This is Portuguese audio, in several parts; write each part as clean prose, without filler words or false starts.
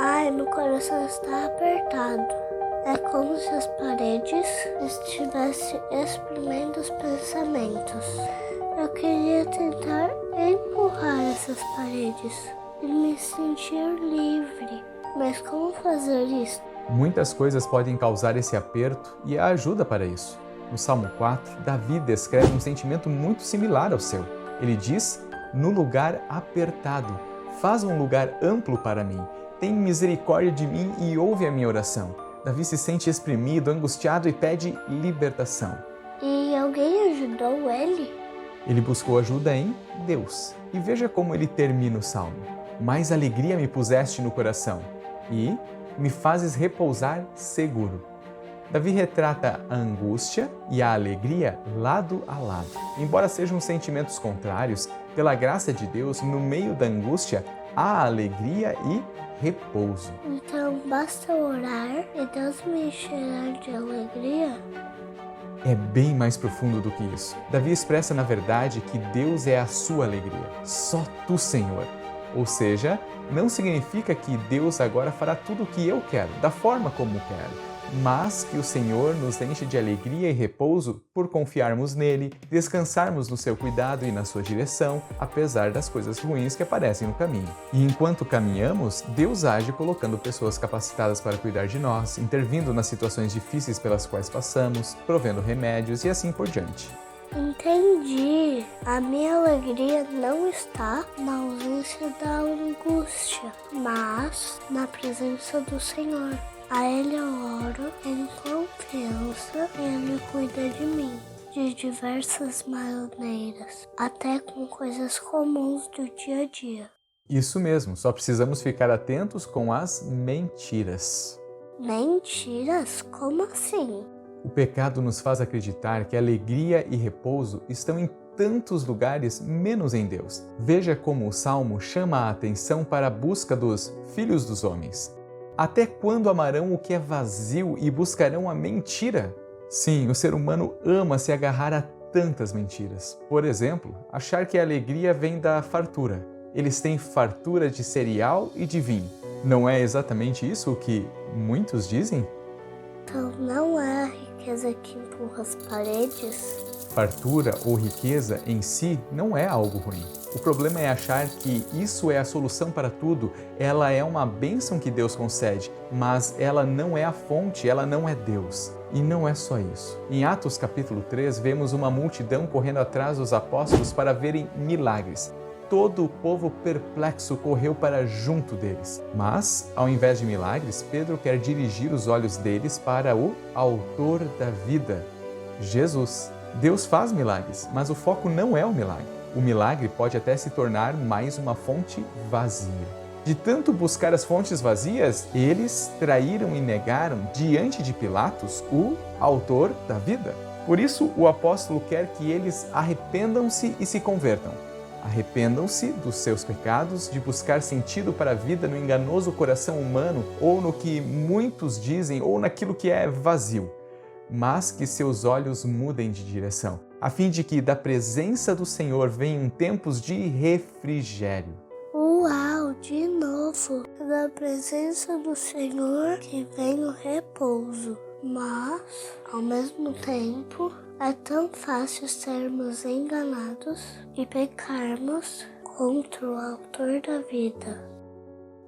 Ai, meu coração está apertado. É como se as paredes estivessem exprimindo os pensamentos. Eu queria tentar empurrar essas paredes e me sentir livre. Mas como fazer isso? Muitas coisas podem causar esse aperto e há ajuda para isso. No Salmo 4, Davi descreve um sentimento muito similar ao seu. Ele diz: "No lugar apertado, faz um lugar amplo para mim. Tem misericórdia de mim e ouve a minha oração." Davi se sente exprimido, angustiado e pede libertação. E alguém ajudou ele? Ele buscou ajuda em Deus. E veja como ele termina o salmo: "Mais alegria me puseste no coração e me fazes repousar seguro." Davi retrata a angústia e a alegria lado a lado. Embora sejam sentimentos contrários, pela graça de Deus, no meio da angústia, há alegria e repouso. Então basta orar e Deus me encherá de alegria? É bem mais profundo do que isso. Davi expressa, na verdade, que Deus é a sua alegria. Só tu, Senhor. Ou seja, não significa que Deus agora fará tudo o que eu quero, da forma como quero, mas que o Senhor nos enche de alegria e repouso por confiarmos nele, descansarmos no seu cuidado e na sua direção, apesar das coisas ruins que aparecem no caminho. E enquanto caminhamos, Deus age colocando pessoas capacitadas para cuidar de nós, intervindo nas situações difíceis pelas quais passamos, provendo remédios e assim por diante. Entendi. A minha alegria não está na ausência da angústia, mas na presença do Senhor. A Ele eu oro em confiança e Ele cuida de mim, de diversas maneiras, até com coisas comuns do dia a dia. Isso mesmo, só precisamos ficar atentos com as mentiras. Mentiras? Como assim? O pecado nos faz acreditar que alegria e repouso estão em tantos lugares menos em Deus. Veja como o Salmo chama a atenção para a busca dos filhos dos homens. Até quando amarão o que é vazio e buscarão a mentira? Sim, o ser humano ama se agarrar a tantas mentiras. Por exemplo, achar que a alegria vem da fartura. Eles têm fartura de cereal e de vinho. Não é exatamente isso o que muitos dizem? Então não é a riqueza que empurra as paredes? Fartura ou riqueza em si não é algo ruim. O problema é achar que isso é a solução para tudo. Ela é uma bênção que Deus concede, mas ela não é a fonte, ela não é Deus. E não é só isso. Em Atos capítulo 3, vemos uma multidão correndo atrás dos apóstolos para verem milagres. Todo o povo perplexo correu para junto deles. Mas, ao invés de milagres, Pedro quer dirigir os olhos deles para o autor da vida, Jesus. Deus faz milagres, mas o foco não é o milagre. O milagre pode até se tornar mais uma fonte vazia. De tanto buscar as fontes vazias, eles traíram e negaram diante de Pilatos o autor da vida. Por isso, o apóstolo quer que eles arrependam-se e se convertam. Arrependam-se dos seus pecados, de buscar sentido para a vida no enganoso coração humano ou no que muitos dizem ou naquilo que é vazio, mas que seus olhos mudem de direção, a fim de que da presença do Senhor venham tempos de refrigério. Uau, de novo! Da presença do Senhor que vem o repouso. Mas, ao mesmo tempo, é tão fácil sermos enganados e pecarmos contra o autor da vida.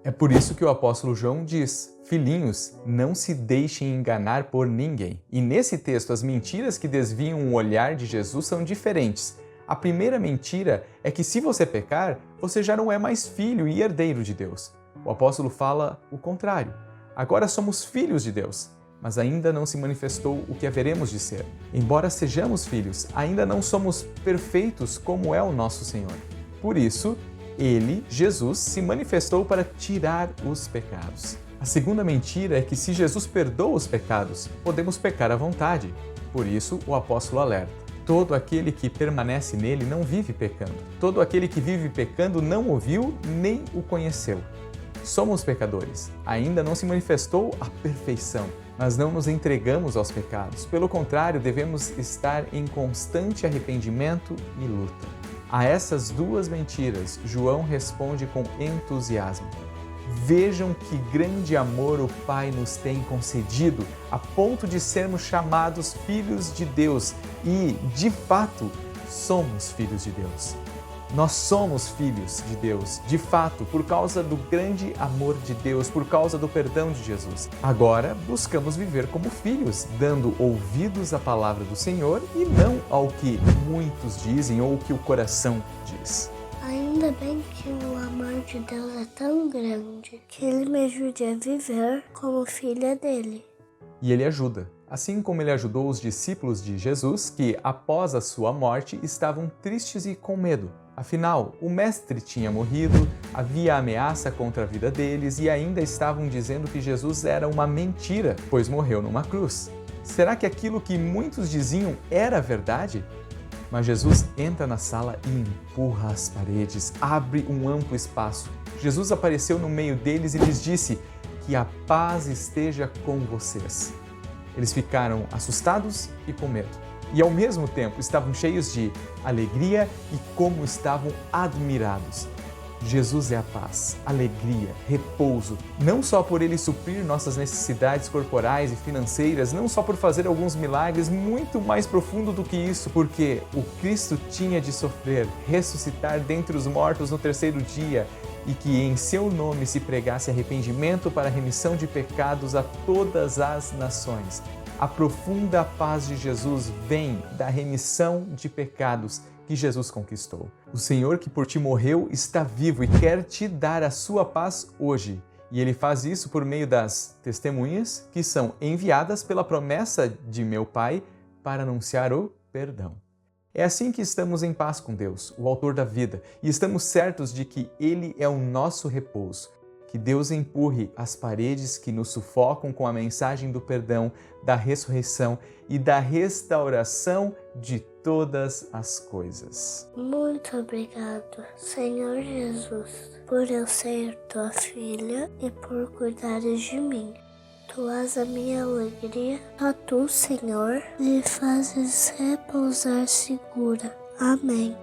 É por isso que o apóstolo João diz: "Filhinhos, não se deixem enganar por ninguém." E nesse texto, as mentiras que desviam o olhar de Jesus são diferentes. A primeira mentira é que se você pecar, você já não é mais filho e herdeiro de Deus. O apóstolo fala o contrário. Agora somos filhos de Deus, mas ainda não se manifestou o que haveremos de ser. Embora sejamos filhos, ainda não somos perfeitos como é o nosso Senhor. Por isso, Ele, Jesus, se manifestou para tirar os pecados. A segunda mentira é que se Jesus perdoa os pecados, podemos pecar à vontade. Por isso, o apóstolo alerta: todo aquele que permanece nele não vive pecando. Todo aquele que vive pecando não o viu nem o conheceu. Somos pecadores. Ainda não se manifestou a perfeição, mas não nos entregamos aos pecados. Pelo contrário, devemos estar em constante arrependimento e luta. A essas duas mentiras, João responde com entusiasmo: Vejam que grande amor o Pai nos tem concedido, a ponto de sermos chamados filhos de Deus e, de fato, somos filhos de Deus. Nós somos filhos de Deus, de fato, por causa do grande amor de Deus, por causa do perdão de Jesus. Agora, buscamos viver como filhos, dando ouvidos à palavra do Senhor e não ao que muitos dizem ou o que o coração diz. Ainda bem que o amor de Deus é tão grande que Ele me ajude a viver como filha dele. E Ele ajuda, assim como Ele ajudou os discípulos de Jesus que, após a sua morte, estavam tristes e com medo. Afinal, o Mestre tinha morrido, havia ameaça contra a vida deles e ainda estavam dizendo que Jesus era uma mentira, pois morreu numa cruz. Será que aquilo que muitos diziam era verdade? Mas Jesus entra na sala e empurra as paredes, abre um amplo espaço. Jesus apareceu no meio deles e lhes disse: "Que a paz esteja com vocês." Eles ficaram assustados e com medo. E ao mesmo tempo estavam cheios de alegria e como estavam admirados. Jesus é a paz, alegria, repouso, não só por Ele suprir nossas necessidades corporais e financeiras, não só por fazer alguns milagres, muito mais profundo do que isso, porque o Cristo tinha de sofrer, ressuscitar dentre os mortos no terceiro dia e que em seu nome se pregasse arrependimento para a remissão de pecados a todas as nações. A profunda paz de Jesus vem da remissão de pecados que Jesus conquistou. O Senhor que por ti morreu está vivo e quer te dar a sua paz hoje. E Ele faz isso por meio das testemunhas que são enviadas pela promessa de meu Pai para anunciar o perdão. É assim que estamos em paz com Deus, o Autor da vida, e estamos certos de que Ele é o nosso repouso. Que Deus empurre as paredes que nos sufocam com a mensagem do perdão, da ressurreição e da restauração de todas as coisas. Muito obrigado, Senhor Jesus, por eu ser tua filha e por cuidares de mim. Tu és a minha alegria, a tu, Senhor, me fazes repousar segura. Amém.